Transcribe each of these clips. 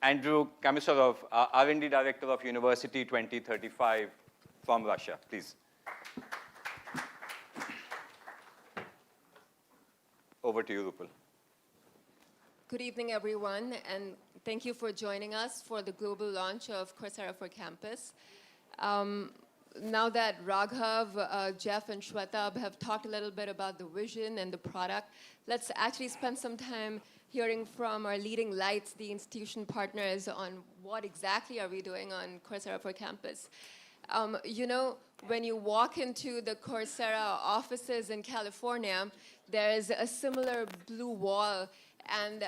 Andrew Komisarov, R&D Director of University 2035 from Russia, please. Over to you, Rupal. Good evening, everyone, and thank you for joining us for the global launch of Coursera for Campus. Now that Raghav, Jeff, and Shwetab have talked a little bit about the vision and the product, let's actually spend some time hearing from our leading lights, the institution partners, on what exactly are we doing on Coursera for Campus. You know, when you walk into the Coursera offices in California, there's a similar blue wall, and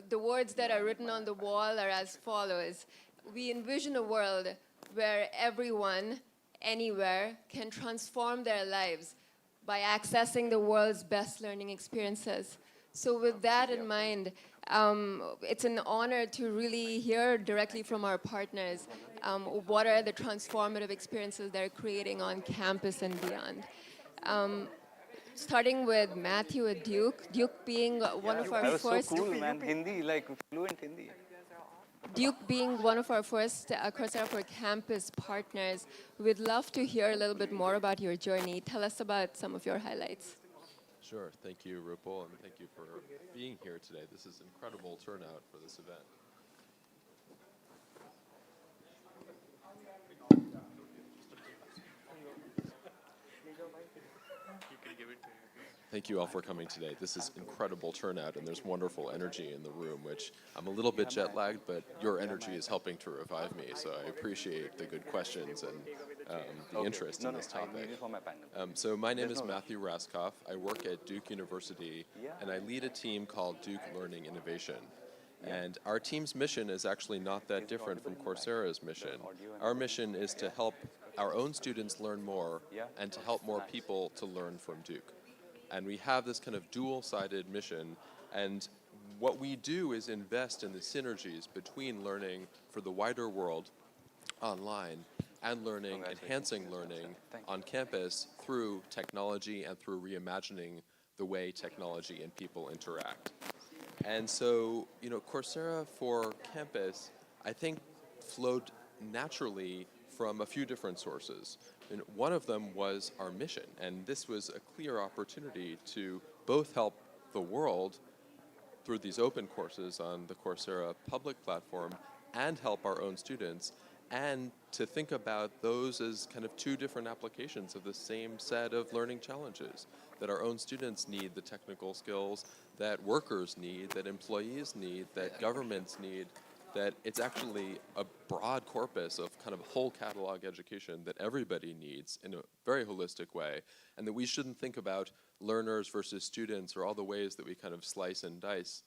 the words that are written on the wall are as follows. We envision a world where everyone, anywhere, can transform their lives by accessing the world's best learning experiences. So with that in mind, it's an honor to really hear directly from our partners what are the transformative experiences they're creating on campus and beyond. Starting with Matthew at Duke, Duke being one of our first... So cool, man. Hindi, like fluent Hindi. Duke being one of our first Coursera for Campus partners, we'd love to hear a little bit more about your journey. Tell us about some of your highlights. Sure. Thank you, Rupal, and thank you for being here today. This is incredible turnout for this event. Thank you all for coming today. This is incredible turnout, and there's wonderful energy in the room, which I'm a little bit jet-lagged, but your energy is helping to revive me, so I appreciate the good questions and the interest in this topic. So my name is Matthew Raskoff. I work at Duke University, and I lead a team called Duke Learning Innovation. And our team's mission is actually not that different from Coursera's mission. Our mission is to help our own students learn more and to help more people to learn from Duke. And we have this kind of dual-sided mission, and what we do is invest in the synergies between learning for the wider world online and learning, enhancing learning on campus through technology and through reimagining the way technology and people interact. And so, you know, Coursera for Campus, I think, flowed naturally from a few different sources. And one of them was our mission, and this was a clear opportunity to both help the world through these open courses on the Coursera public platform and help our own students, and to think about those as kind of two different applications of the same set of learning challenges, that our own students need the technical skills that workers need, that employees need, that governments need, that it's actually a broad corpus of kind of whole catalog education that everybody needs in a very holistic way, and that we shouldn't think about learners versus students or all the ways that we kind of slice and dice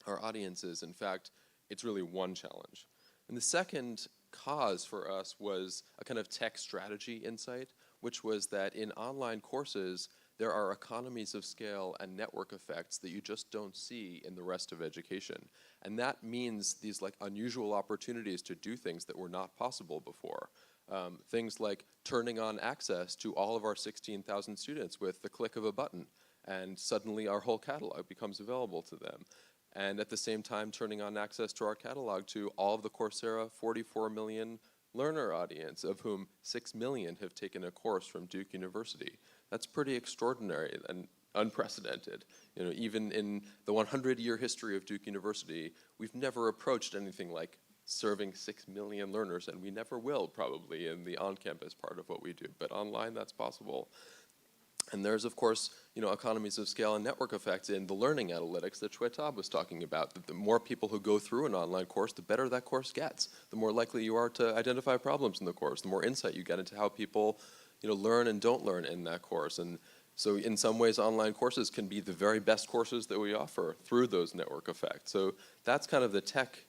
our audiences. In fact, it's really one challenge. And the second cause for us was a kind of tech strategy insight, which was that in online courses, there are economies of scale and network effects that you just don't see in the rest of education. And that means these like unusual opportunities to do things that were not possible before. Things like turning on access to all of our 16,000 students with the click of a button, and suddenly our whole catalog becomes available to them. And at the same time, turning on access to our catalog to all of the Coursera 44 million learner audience, of whom 6 million have taken a course from Duke University. That's pretty extraordinary and unprecedented. You know, even in the 100-year history of Duke University, we've never approached anything like serving 6 million learners, and we never will probably in the on-campus part of what we do. But online, that's possible. And there's, of course, you know, economies of scale and network effects in the learning analytics that Shwetab was talking about. That the more people who go through an online course, the better that course gets. The more likely you are to identify problems in the course, the more insight you get into how people, you know, learn and don't learn in that course. And so in some ways, online courses can be the very best courses that we offer through those network effects. So that's kind of the tech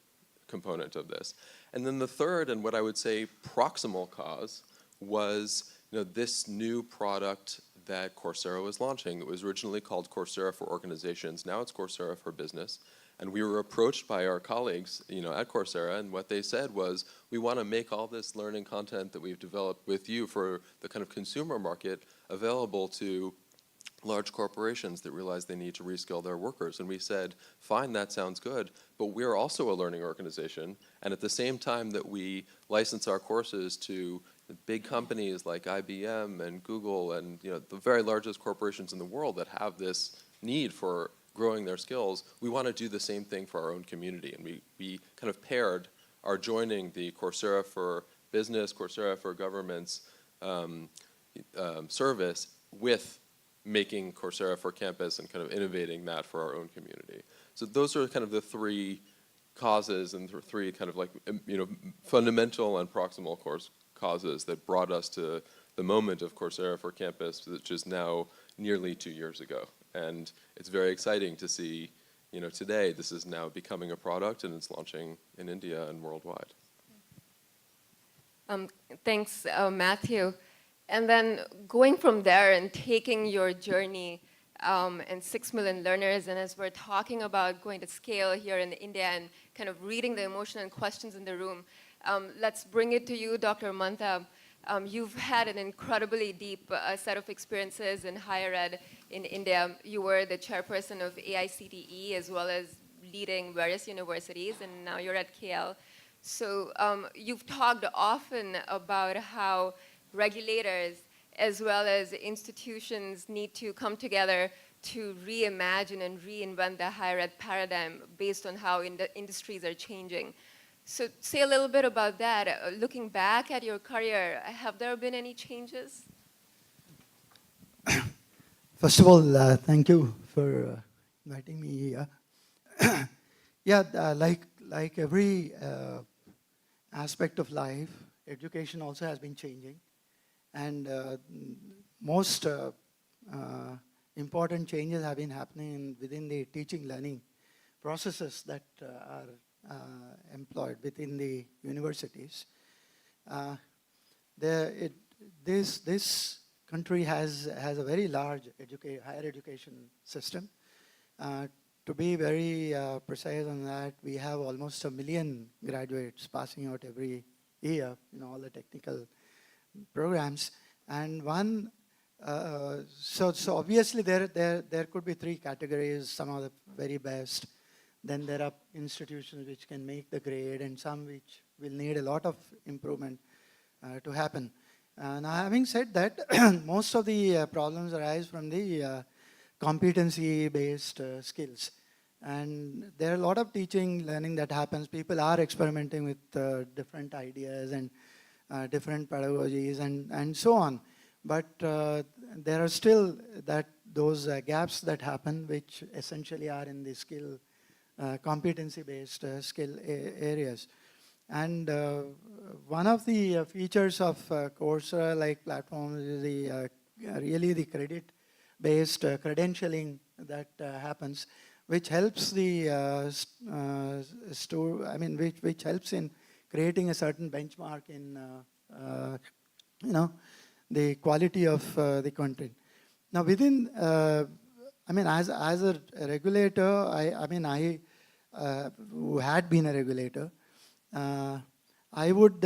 component of this. And then the third, and what I would say proximal cause, was, you know, this new product that Coursera was launching. It was originally called Coursera for Organizations. Now it's Coursera for Business. And we were approached by our colleagues, you know, at Coursera, and what they said was, we want to make all this learning content that we've developed with you for the kind of consumer market available to large corporations that realize they need to reskill their workers. And we said, fine, that sounds good, but we're also a learning organization. And at the same time that we license our courses to big companies like IBM and Google and the very largest corporations in the world that have this need for growing their skills, we want to do the same thing for our own community. And we kind of paired our joining the Coursera for Business, Coursera for Governments service with making Coursera for Campus and kind of innovating that for our own community. So those are kind of the three causes and three kind of like, fundamental and proximal causes that brought us to the moment of Coursera for Campus, which is now nearly 2 years ago. And it's very exciting to see, today this is now becoming a product and it's launching in India and worldwide. Thanks, Matthew. And then going from there and taking your journey and 6 million learners, and as we're talking about going to scale here in India and kind of reading the emotion and questions in the room, let's bring it to you, Dr. Mantha. You've had an incredibly deep set of experiences in higher ed in India. You were the chairperson of AICTE as well as leading various universities, and now you're at KL. So you've talked often about how regulators as well as institutions need to come together to reimagine and reinvent the higher ed paradigm based on how industries are changing. So say a little bit about that. Looking back at your career, have there been any changes? First of all, thank you for inviting me here. Like every aspect of life, education also has been changing. And most important changes have been happening within the teaching learning processes that are employed within the universities. This country has a very large higher education system. To be very precise on that, we have almost 1 million graduates passing out every year in all the technical programs. And so obviously there could be 3 categories, some of the very best. Then there are institutions which can make the grade and some which will need a lot of improvement to happen. Now having said that, most of the problems arise from the competency-based skills. And there are a lot of teaching, learning that happens. People are experimenting with different ideas and different pedagogies and so on. But there are still those gaps that happen, which essentially are in the skill, competency-based skill areas. And one of the features of Coursera-like platforms is really the credit-based credentialing that happens, which helps the which helps in creating a certain benchmark in the quality of the content. Now within, as a regulator, I who had been a regulator, I would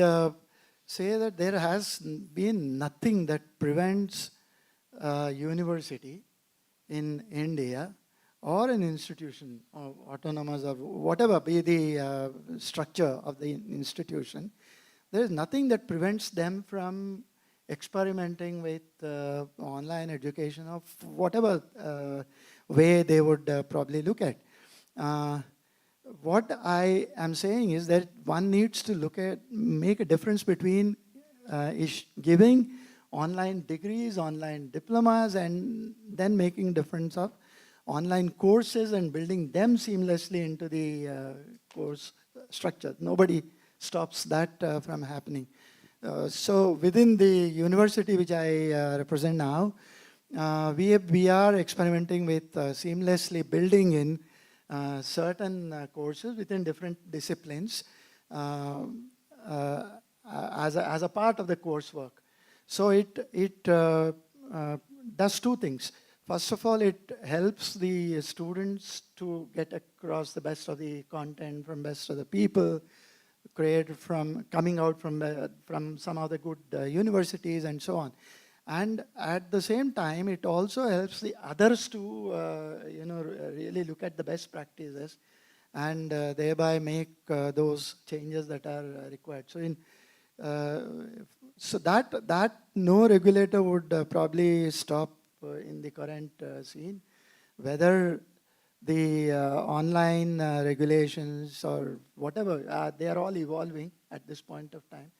say that there has been nothing that prevents a university in India or an institution, or autonomous or whatever be the structure of the institution, there is nothing that prevents them from experimenting with online education of whatever way they would probably look at. What I am saying is that one needs to make a difference between giving online degrees, online diplomas, and then making difference of online courses and building them seamlessly into the course structure. Nobody stops that from happening. So within the university which I represent now, we are experimenting with seamlessly building in certain courses within different disciplines as a part of the coursework. So it does 2 things. First of all, it helps the students to get across the best of the content from best of the people, created from coming out from some of the good universities and so on. And at the same time, it also helps the others to, really look at the best practices and thereby make those changes that are required. So that no regulator would probably stop in the current scene, whether the online regulations or whatever, they are all evolving at this point of time.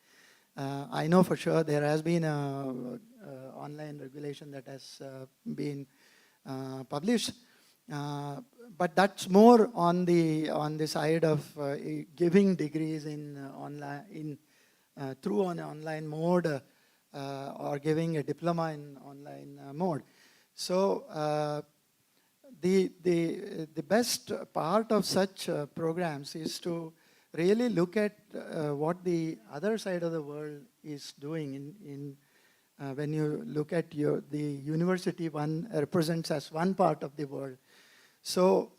I know for sure there has been a online regulation that has been published, but that's more on the side of giving degrees in online through an online mode or giving a diploma in online mode. So the best part of such programs is to really look at what the other side of the world is doing. When you look at the university, one represents as one part of the world. So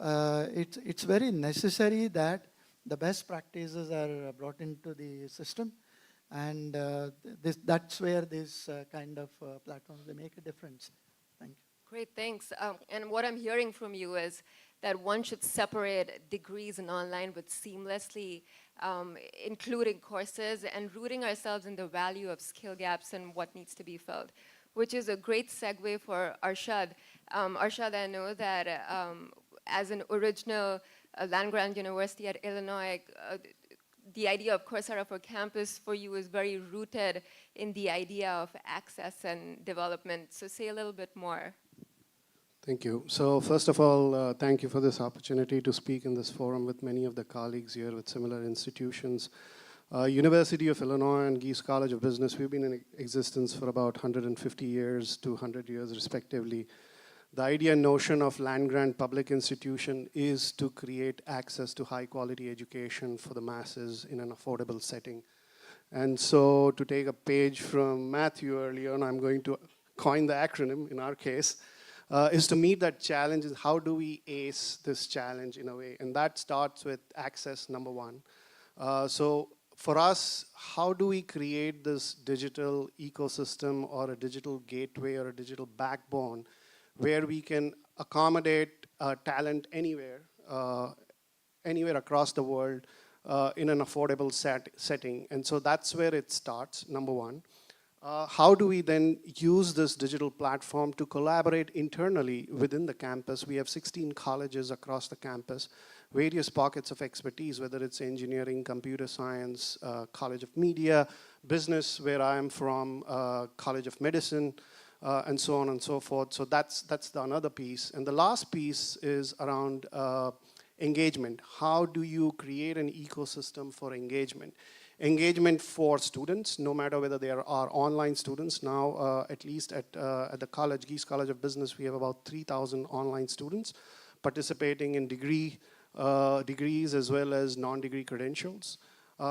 it's very necessary that the best practices are brought into the system, and that's where this kind of platforms, they make a difference. Thank you. Great, thanks. And what I'm hearing from you is that one should separate degrees and online, but seamlessly including courses and rooting ourselves in the value of skill gaps and what needs to be filled, which is a great segue for Arshad. Arshad, I know that as an original land-grant university at Illinois, the idea of Coursera for Campus for you is very rooted in the idea of access and development. So say a little bit more. Thank you. So first of all, thank you for this opportunity to speak in this forum with many of the colleagues here with similar institutions. University of Illinois and Gies College of Business, we've been in existence for about 150 years, 200 years respectively. The idea and notion of land-grant public institution is to create access to high-quality education for the masses in an affordable setting. And so to take a page from Matthew earlier, and I'm going to coin the acronym in our case, is to meet that challenge. Is how do we ace this challenge in a way? And that starts with access, number one. So for us, how do we create this digital ecosystem or a digital gateway or a digital backbone where we can accommodate talent anywhere across the world in an affordable setting? And so that's where it starts, number one. How do we then use this digital platform to collaborate internally within the campus? We have 16 colleges across the campus, various pockets of expertise, whether it's engineering, computer science, College of Media, business, where I am from, College of Medicine, and so on and so forth. So that's the another piece. And the last piece is around engagement. How do you create an ecosystem for engagement? Engagement for students, no matter whether they are online students. Now, at least at the college, Gies College of Business, we have about 3,000 online students participating in degrees as well as non-degree credentials.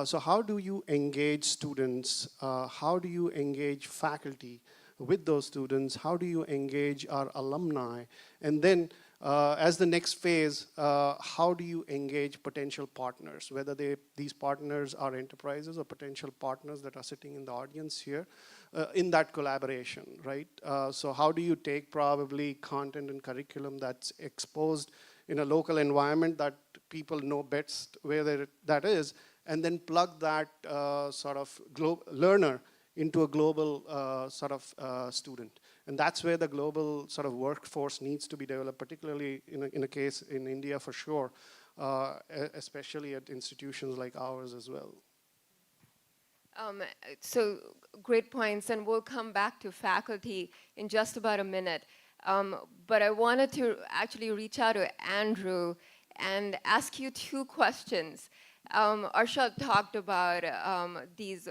So how do you engage students? How do you engage faculty with those students? How do you engage our alumni? And then as the next phase, how do you engage potential partners, whether these partners are enterprises or potential partners that are sitting in the audience here, in that collaboration, right? So how do you take probably content and curriculum that's exposed in a local environment that people know best where that is, and then plug that sort of learner into a global student. And that's where the global sort of workforce needs to be developed, particularly in a case in India for sure, especially at institutions like ours as well. So great points, and we'll come back to faculty in just about a minute. But I wanted to actually reach out to Andrew and ask you two questions. Arshad talked about these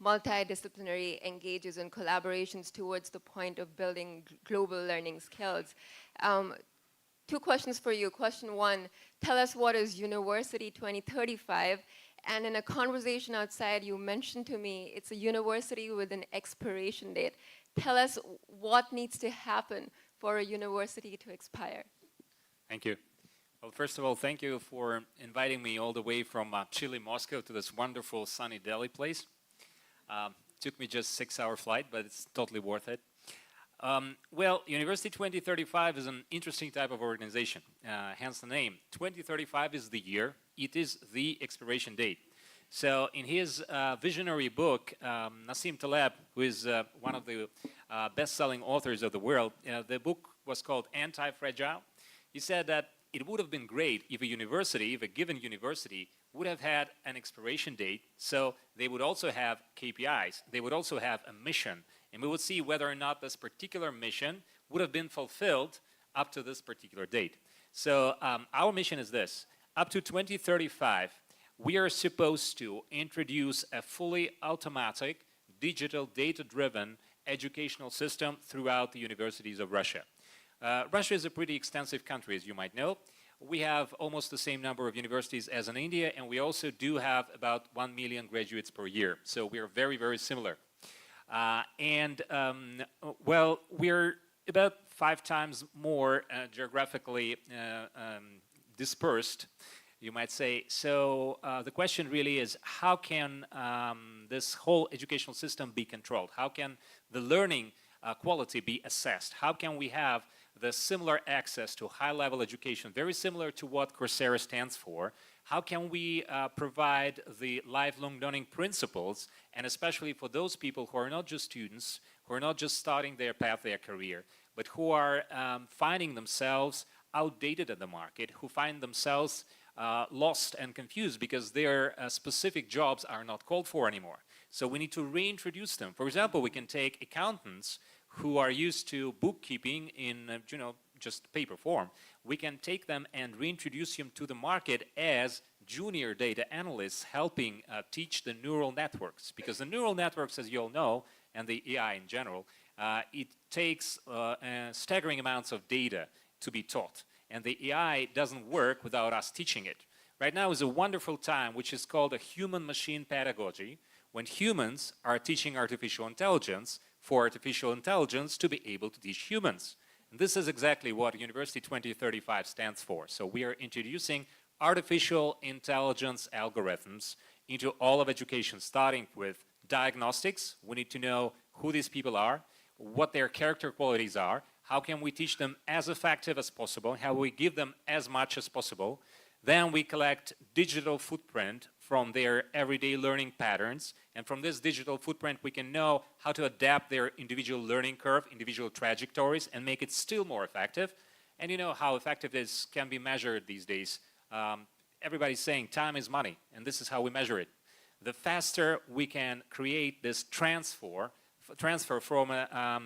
multidisciplinary engages and collaborations towards the point of building global learning skills. Two questions for you. Question one, tell us what is University 2035? And in a conversation outside, you mentioned to me it's a university with an expiration date. Tell us what needs to happen for a university to expire. Thank you. Well, first of all, thank you for inviting me all the way from chilly Moscow to this wonderful sunny Delhi place. Took me just 6-hour flight, but it's totally worth it. Well, University 2035 is an interesting type of organization, hence the name. 2035 is the year, it is the expiration date. So in his visionary book, Nassim Taleb, who is one of the best-selling authors of the world, the book was called Anti-Fragile. He said that it would have been great if a university, if a given university, would have had an expiration date, so they would also have KPIs, they would also have a mission, and we would see whether or not this particular mission would have been fulfilled up to this particular date. So our mission is this: up to 2035, we are supposed to introduce a fully automatic, digital, data-driven educational system throughout the universities of Russia. Russia is a pretty extensive country, as you might know. We have almost the same number of universities as in India, and we also do have about 1 million graduates per year. So we are very, very similar. Well, we're about 5 times more geographically dispersed, you might say. So the question really is, how can this whole educational system be controlled? How can the learning quality be assessed? How can we have the similar access to high-level education, very similar to what Coursera stands for? How can we provide the lifelong learning principles, and especially for those people who are not just students, who are not just starting their path, their career, but who are finding themselves outdated in the market, who find themselves lost and confused because their specific jobs are not called for anymore. So we need to reintroduce them. For example, we can take accountants who are used to bookkeeping in just paper form. We can take them and reintroduce them to the market as junior data analysts, helping teach the neural networks. Because the neural networks, as you all know, and the AI in general, it takes staggering amounts of data to be taught. And the AI doesn't work without us teaching it. Right now is a wonderful time, which is called a human-machine pedagogy, when humans are teaching artificial intelligence for artificial intelligence to be able to teach humans. And this is exactly what University 2035 stands for. So we are introducing artificial intelligence algorithms into all of education, starting with diagnostics. We need to know who these people are, what their character qualities are, how can we teach them as effective as possible, how we give them as much as possible. Then we collect digital footprint from their everyday learning patterns, and from this digital footprint we can know how to adapt their individual learning curve, individual trajectories, and make it still more effective. And you know how effective this can be measured these days. Everybody's saying time is money, and this is how we measure it. The faster we can create this transfer from a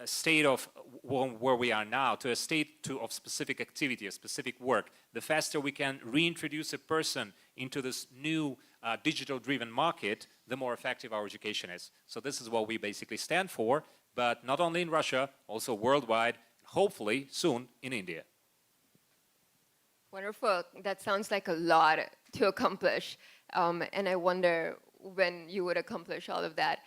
state of where we are now to a state of specific activity, a specific work, the faster we can reintroduce a person into this new digital-driven market, the more effective our education is. So this is what we basically stand for, but not only in Russia, also worldwide, hopefully soon in India. Wonderful. That sounds like a lot to accomplish, and I wonder when you would accomplish all of that.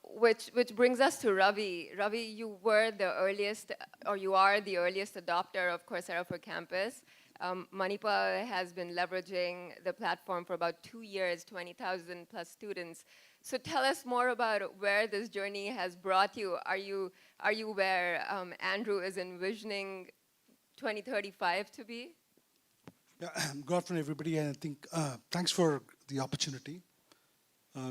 Which brings us to Ravi. Ravi, you were the earliest, or you are the earliest adopter of Coursera for Campus. Manipal has been leveraging the platform for about 2 years, 20,000 plus students. So tell us more about where this journey has brought you. Are you where Andrew is envisioning 2035 to be? Yeah, good afternoon, everybody, and I think thanks for the opportunity.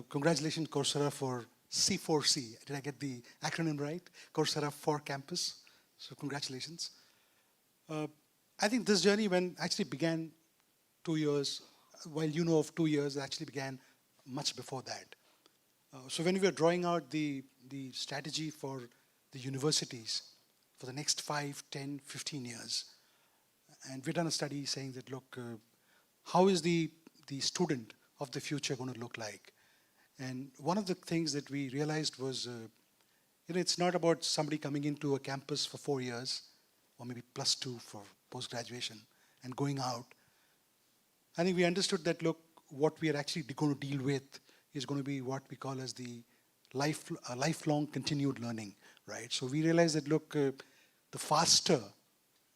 Congratulations, Coursera, for C4C. Did I get the acronym right? Coursera for Campus. So congratulations. I think this journey actually began 2 years, while you know of 2 years, it actually began much before that. So when we were drawing out the strategy for the universities for the next 5, 10, 15 years, and we've done a study saying that, look, how is the student of the future going to look like? And one of the things that we realized was, it's not about somebody coming into a campus for 4 years, or maybe +2 for post-graduation, and going out. I think we understood that, look, what we are actually going to deal with is going to be what we call as the lifelong continued learning, right? So we realized that, look, the faster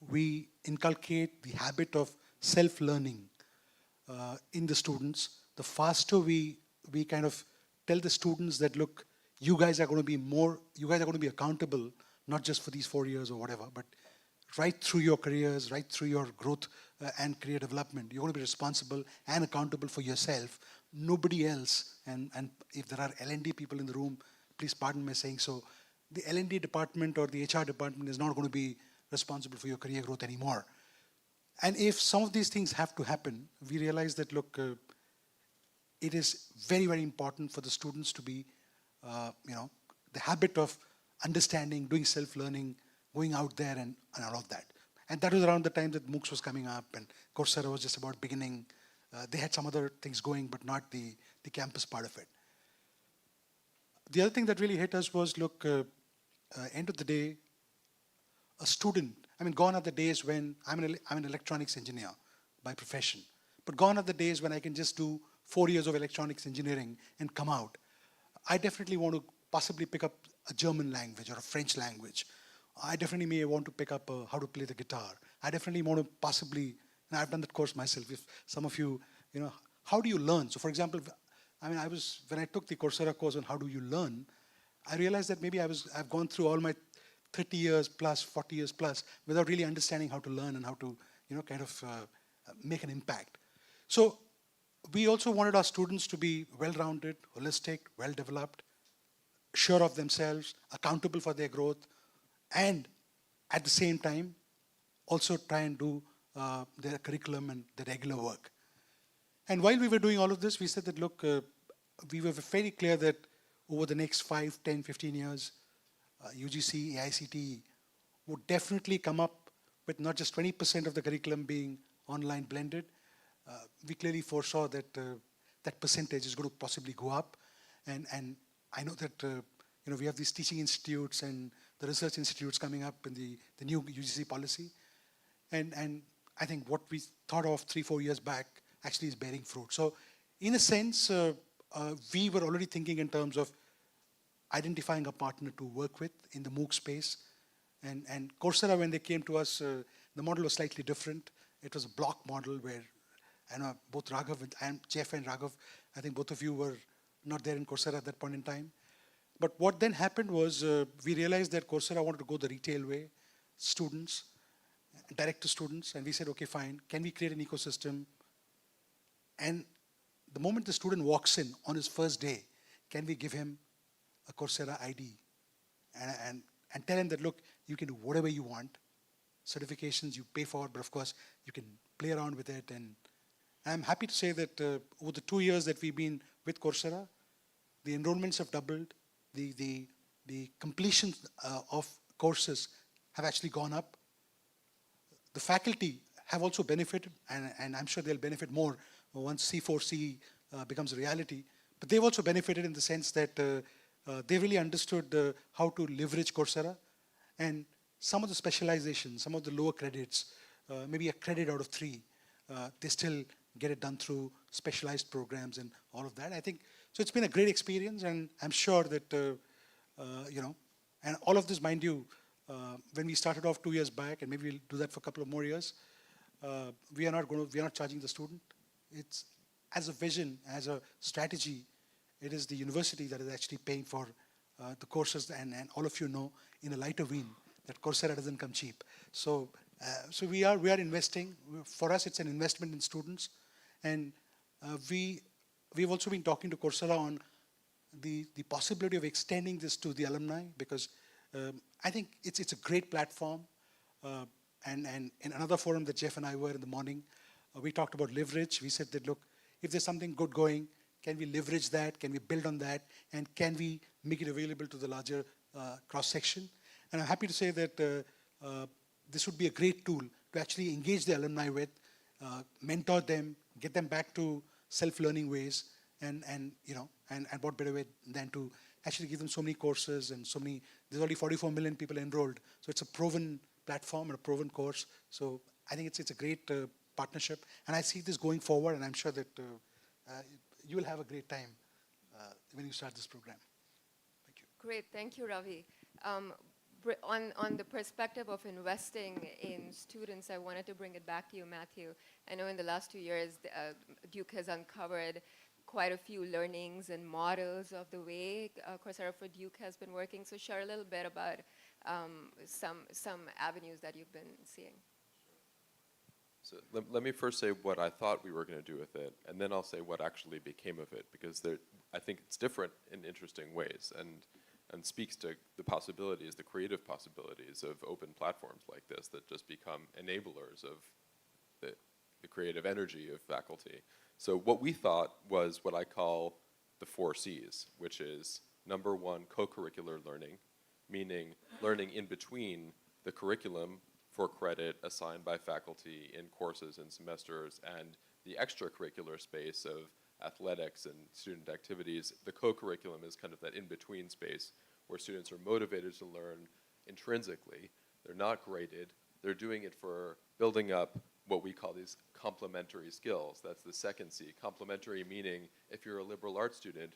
we inculcate the habit of self-learning in the students, the faster we kind of tell the students that, look, you guys are going to be accountable not just for these 4 years or whatever, but right through your careers, right through your growth and career development. You're going to be responsible and accountable for yourself. Nobody else, and if there are L&D people in the room, please pardon me saying so, the L&D department or the HR department is not going to be responsible for your career growth anymore. And if some of these things have to happen, we realize that, look, it is very, very important for the students to be, the habit of understanding, doing self-learning, going out there and all of that. And that was around the time that MOOCs was coming up and Coursera was just about beginning. They had some other things going, but not the campus part of it. The other thing that really hit us was, look, end of the day, a student, gone are the days when I'm an electronics engineer by profession, but gone are the days when I can just do 4 years of electronics engineering and come out. I definitely want to possibly pick up a German language or a French language. I definitely may want to pick up how to play the guitar. I definitely want to possibly, and I've done that course myself, if some of you, how do you learn? So for example, when I took the Coursera course on how do you learn, I realized that maybe I've gone through all my 30 years plus, 40 years plus, without really understanding how to learn and how to, make an impact. So we also wanted our students to be well-rounded, holistic, well-developed, sure of themselves, accountable for their growth, and at the same time, also try and do their curriculum and the regular work. And while we were doing all of this, we said that, look, we were very clear that over the next 5, 10, 15 years, UGC, AICTE would definitely come up with not just 20% of the curriculum being online blended. We clearly foresaw that that percentage is going to possibly go up. And I know that we have these teaching institutes and the research institutes coming up in the new UGC policy. And I think what we thought of 3-4 years back actually is bearing fruit. So in a sense, we were already thinking in terms of identifying a partner to work with in the MOOC space. And Coursera, when they came to us, the model was slightly different. It was a block model where I know both Raghav and Jeff and Raghav, I think both of you were not there in Coursera at that point in time. But what then happened was we realized that Coursera wanted to go the retail way, students, direct to students, and we said, okay, fine, can we create an ecosystem? And the moment the student walks in on his first day, can we give him a Coursera ID and tell him that, look, you can do whatever you want, certifications you pay for, but of course you can play around with it. And I'm happy to say that over the 2 years that we've been with Coursera, the enrollments have doubled, the completion of courses have actually gone up. The faculty have also benefited, and I'm sure they'll benefit more once C4C becomes a reality. But they've also benefited in the sense that they really understood how to leverage Coursera, and some of the specializations, some of the lower credits, maybe a credit out of 3, they still get it done through specialized programs and all of that. I think, so it's been a great experience, and I'm sure that, and all of this, mind you, when we started off 2 years back, and maybe we'll do that for a couple of more years, we are not charging the student. It's as a vision, as a strategy, it is the university that is actually paying for the courses, and all of you know in a lighter vein that Coursera doesn't come cheap. So we are investing. For us, it's an investment in students, and we've also been talking to Coursera on the possibility of extending this to the alumni, because I think it's a great platform. And in another forum that Jeff and I were in the morning, we talked about leverage. We said that, look, if there's something good going, can we leverage that? Can we build on that? And can we make it available to the larger cross-section? And I'm happy to say that this would be a great tool to actually engage the alumni with, mentor them, get them back to self-learning ways, and what better way than to actually give them so many courses and so many. There's already 44 million people enrolled, so it's a proven platform and a proven course. So I think it's a great partnership, and I see this going forward, and I'm sure that you will have a great time when you start this program. Thank you. Great, thank you, Ravi. On the perspective of investing in students, I wanted to bring it back to you, Matthew. I know in the last 2 years, Duke has uncovered quite a few learnings and models of the way Coursera for Duke has been working. So share a little bit about some avenues that you've been seeing. So let me first say what I thought we were going to do with it, and then I'll say what actually became of it, because I think it's different in interesting ways and speaks to the possibilities, the creative possibilities of open platforms like this that just become enablers of the creative energy of faculty. So what we thought was what I call the 4 C's, which is number 1, co-curricular learning, meaning learning in between the curriculum for credit assigned by faculty in courses and semesters and the extracurricular space of athletics and student activities. The co-curriculum is kind of that in-between space where students are motivated to learn intrinsically. They're not graded. They're doing it for building up what we call these complementary skills. That's the second C. Complementary meaning if you're a liberal arts student,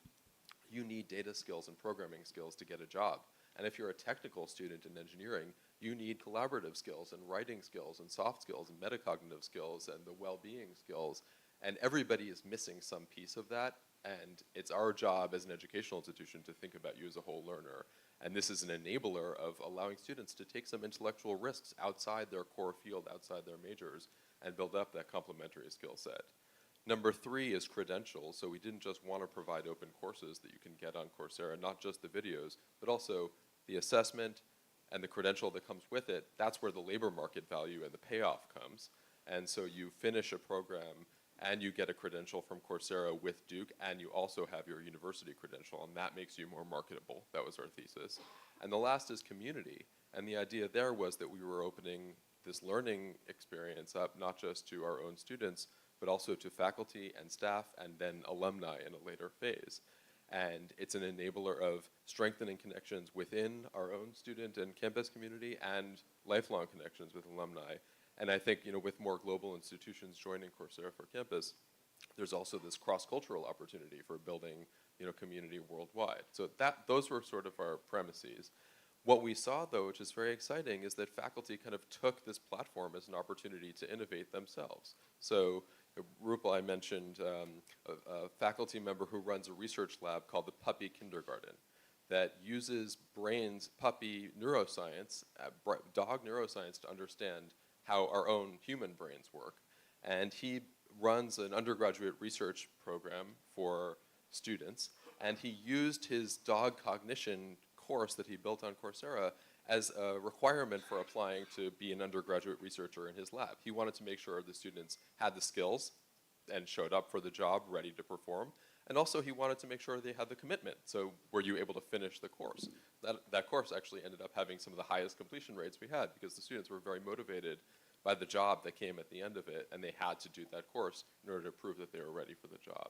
you need data skills and programming skills to get a job. And if you're a technical student in engineering, you need collaborative skills and writing skills and soft skills and metacognitive skills and the well-being skills. And everybody is missing some piece of that. And it's our job as an educational institution to think about you as a whole learner. And this is an enabler of allowing students to take some intellectual risks outside their core field, outside their majors, and build up that complementary skill set. Number 3 is credentials. So we didn't just want to provide open courses that you can get on Coursera, not just the videos, but also the assessment and the credential that comes with it. That's where the labor market value and the payoff comes. And so you finish a program and you get a credential from Coursera with Duke, and you also have your university credential, and that makes you more marketable. That was our thesis. And the last is community. And the idea there was that we were opening this learning experience up not just to our own students, but also to faculty and staff and then alumni in a later phase. And it's an enabler of strengthening connections within our own student and campus community and lifelong connections with alumni. And I think, with more global institutions joining Coursera for Campus, there's also this cross-cultural opportunity for building, community worldwide. So those were sort of our premises. What we saw, though, which is very exciting, is that faculty kind of took this platform as an opportunity to innovate themselves. So Rupal, I mentioned a faculty member who runs a research lab called the Puppy Kindergarten that uses puppy neuroscience, dog neuroscience to understand how our own human brains work. And he runs an undergraduate research program for students, and he used his dog cognition course that he built on Coursera as a requirement for applying to be an undergraduate researcher in his lab. He wanted to make sure the students had the skills and showed up for the job ready to perform. And also he wanted to make sure they had the commitment. So were you able to finish the course? That course actually ended up having some of the highest completion rates we had because the students were very motivated by the job that came at the end of it, and they had to do that course in order to prove that they were ready for the job.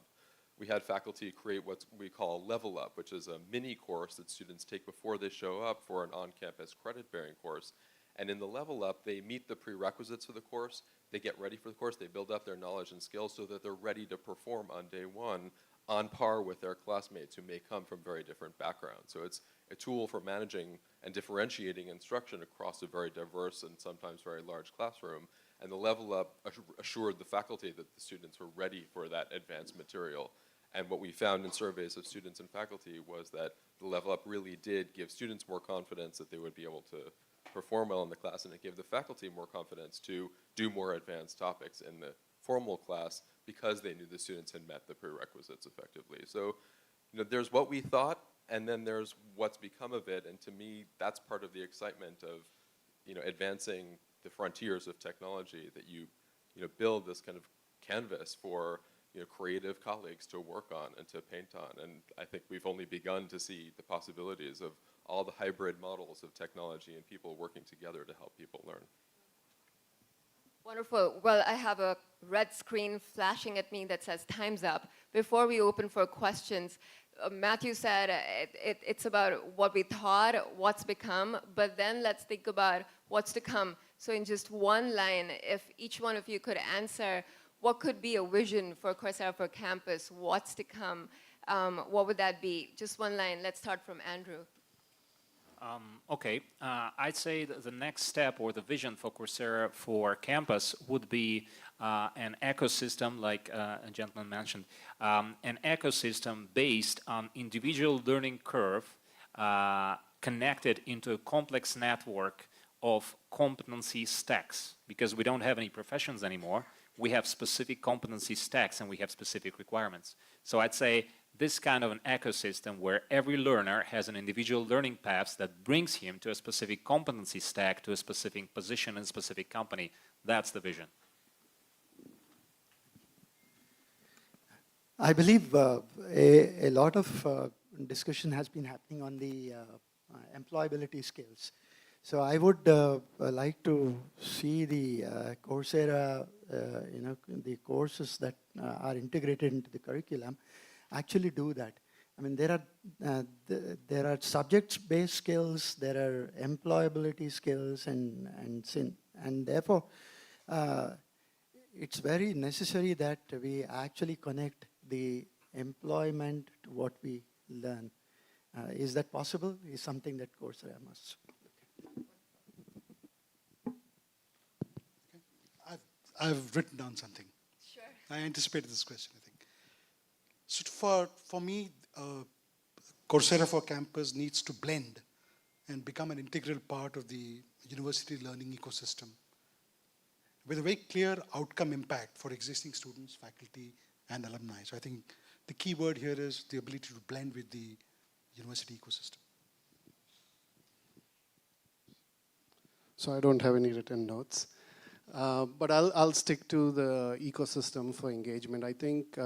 We had faculty create what we call Level Up, which is a mini course that students take before they show up for an on-campus credit-bearing course. And in the Level Up, they meet the prerequisites for the course, they get ready for the course, they build up their knowledge and skills so that they're ready to perform on day one on par with their classmates who may come from very different backgrounds. So it's a tool for managing and differentiating instruction across a very diverse and sometimes very large classroom. And the Level Up assured the faculty that the students were ready for that advanced material. And what we found in surveys of students and faculty was that the Level Up really did give students more confidence that they would be able to perform well in the class, and it gave the faculty more confidence to do more advanced topics in the formal class because they knew the students had met the prerequisites effectively. So, there's what we thought, and then there's what's become of it, and to me, that's part of the excitement of, advancing the frontiers of technology, that you build this kind of canvas for creative colleagues to work on and to paint on. And I think we've only begun to see the possibilities of all the hybrid models of technology and people working together to help people learn. Wonderful. Well, I have a red screen flashing at me that says time's up. Before we open for questions, Matthew said it's about what we thought, what's become, but then let's think about what's to come. So in just one line, if each one of you could answer what could be a vision for Coursera for Campus, what's to come, what would that be? Just one line. Let's start from Andrew. Okay, I'd say that the next step or the vision for Coursera for Campus would be an ecosystem, like a gentleman mentioned, an ecosystem based on individual learning curve connected into a complex network of competency competency because we don't have any professions anymore. We have specific competency stacks and we have specific requirements. So I'd say this kind of an ecosystem where every learner has an individual learning path that brings him to a specific competency stack, to a specific position in a specific company, that's the vision. I believe a lot of discussion has been happening on the employability skills. So I would like to see the Coursera, the courses that are integrated into the curriculum actually do that. I mean, there are subject-based skills, there are employability skills, and therefore it's very necessary that we actually connect the employment to what we learn. Is that possible? Is something that Coursera must. I've written down something. Sure. I anticipated this question, I think. So for me, Coursera for Campus needs to blend and become an integral part of the university learning ecosystem with a very clear outcome impact for existing students, faculty, and alumni. So I think the key word here is the ability to blend with the university ecosystem. So I don't have any written notes. But I'll stick to the ecosystem for engagement. I think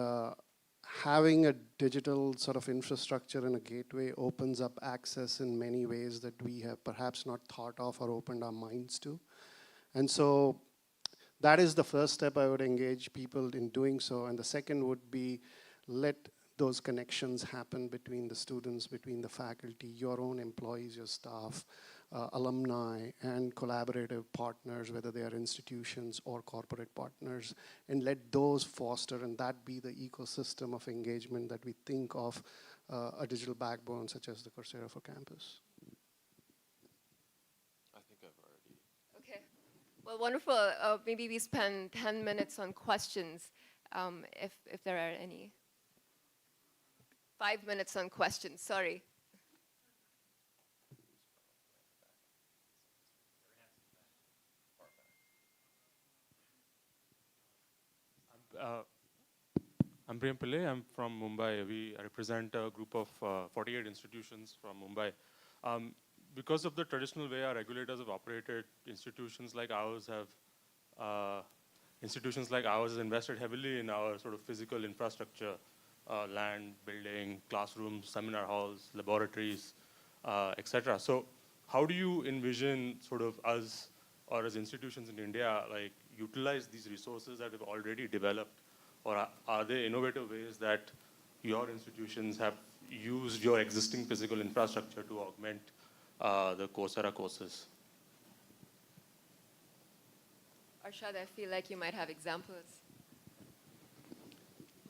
having a digital sort of infrastructure and a gateway opens up access in many ways that we have perhaps not thought of or opened our minds to. And so that is the first step I would engage people in doing so. And the second would be let those connections happen between the students, between the faculty, your own employees, your staff, alumni, and collaborative partners, whether they are institutions or corporate partners, and let those foster and that be the ecosystem of engagement that we think of a digital backbone such as the Coursera for Campus. I think I've already. Okay. Well, wonderful. Maybe we spend 10 minutes on questions, if there are any. 5 minutes on questions, sorry. I'm Prem Pillai. I'm from Mumbai. We represent a group of 48 institutions from Mumbai. Because of the traditional way our regulators have operated, institutions like ours have invested heavily in our sort of physical infrastructure, land, building, classrooms, seminar halls, laboratories, etc. So how do you envision sort of us or as institutions in India like utilize these resources that have already developed, or are there innovative ways that your institutions have used your existing physical infrastructure to augment the Coursera courses? Arshad, I feel like you might have examples.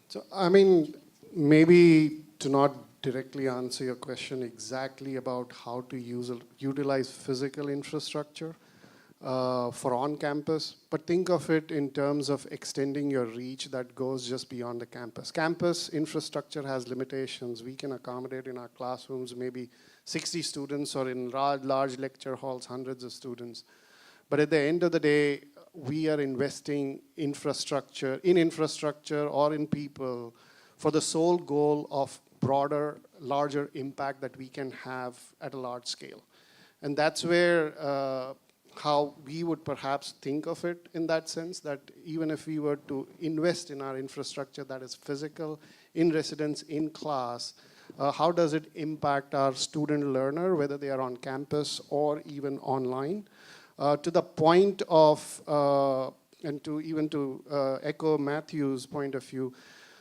So, I mean, maybe to not directly answer your question exactly about how to utilize physical infrastructure for on-campus, but think of it in terms of extending your reach that goes just beyond the campus. Campus infrastructure has limitations. We can accommodate in our classrooms maybe 60 students, or in large lecture halls, hundreds of students. But at the end of the day, we are investing in infrastructure or in people for the sole goal of broader, larger impact that we can have at a large scale. And that's where how we would perhaps think of it in that sense, that even if we were to invest in our infrastructure that is physical, in residence, in class, how does it impact our student learner, whether they are on campus or even online? To the point of, and to echo Matthew's point of view,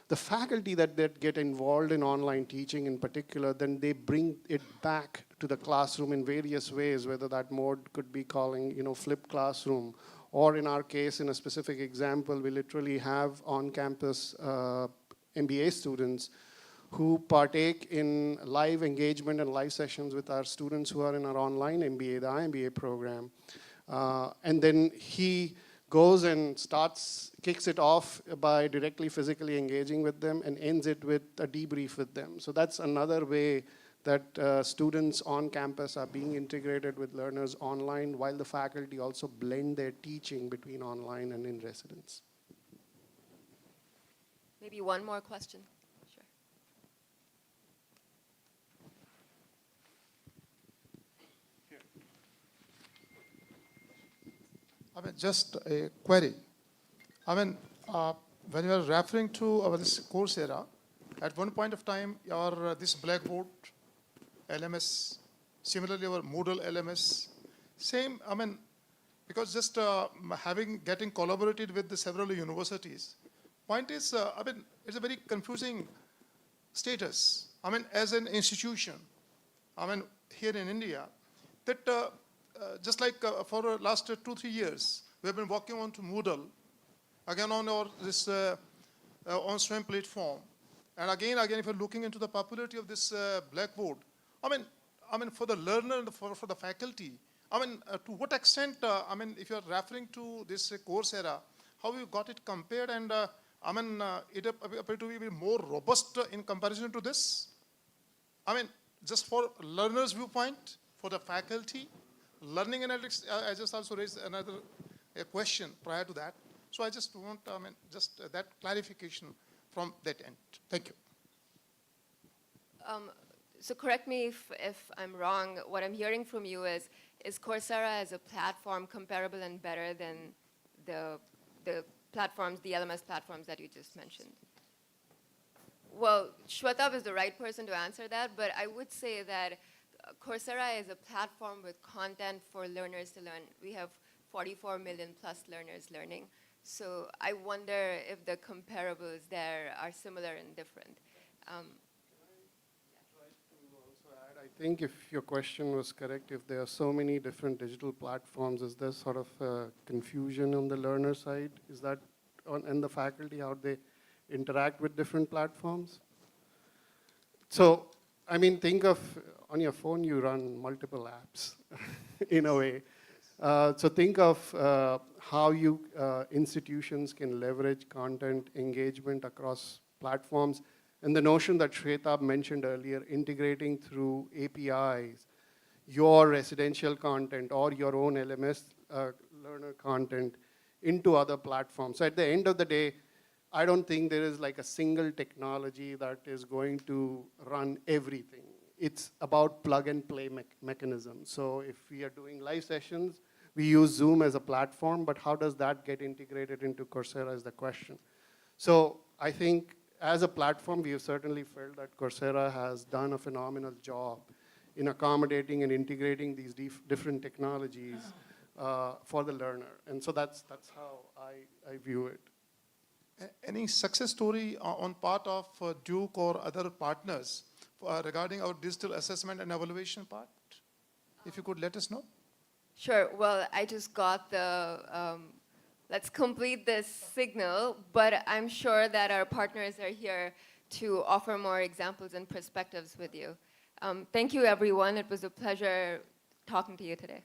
the faculty that get involved in online teaching in particular, then they bring it back to the classroom in various ways, whether that mode could be calling, flipped classroom, or in our case, in a specific example, we literally have on-campus MBA students who partake in live engagement and live sessions with our students who are in our online MBA, the IMBA program. And then he goes and kicks it off by directly physically engaging with them and ends it with a debrief with them. So that's another way that students on campus are being integrated with learners online, while the faculty also blend their teaching between online and in residence. Maybe one more question. Sure. I mean, just a query. I mean, when you are referring to this Coursera, at one point of time, your this Blackboard LMS, similarly our Moodle LMS, same. I mean, because just getting collaborated with the several universities. Point is, I mean, it's a very confusing status. I mean, as an institution, I mean, here in India, that just like for the last 2-3 years, we have been working on to Moodle, again on our this on-stream platform, and again, if you're looking into the popularity of this Blackboard, I mean, for the learner and for the faculty, I mean, to what extent, I mean, if you're referring to this Coursera, how you got it compared, and I mean, it appeared to be more robust in comparison to this. I mean, just for learners' viewpoint, for the faculty, learning analytics, I just also raised another question prior to that. So I just want, I mean, just that clarification from that end. Thank you. So correct me if I'm wrong. What I'm hearing from you is Coursera as a platform comparable and better than the platforms, the LMS platforms that you just mentioned? Well, Shwetab is the right person to answer that, but I would say that Coursera is a platform with content for learners to learn. We have 44 million plus learners learning. So I wonder if the comparables there are similar and different. I think if your question was correct, if there are so many different digital platforms, is there sort of confusion on the learner side? Is that and the faculty, how they interact with different platforms? So, I mean, think of on your phone, you run multiple apps in a way. So think of how you institutions can leverage content engagement across platforms. And the notion that Shwetab mentioned earlier, integrating through APIs, your residential content or your own LMS learner content into other platforms. So at the end of the day, I don't think there is like a single technology that is going to run everything. It's about plug and play mechanism. So if we are doing live sessions, we use Zoom as a platform, but how does that get integrated into Coursera is the question. So I think as a platform, we have certainly felt that Coursera has done a phenomenal job in accommodating and integrating these different technologies for the learner. And so that's how I view it. Any success story on part of Duke or other partners regarding our digital assessment and evaluation part? If you could let us know. Sure. Well, I just got the let's complete this signal, but I'm sure that our partners are here to offer more examples and perspectives with you. Thank you, everyone. It was a pleasure talking to you today.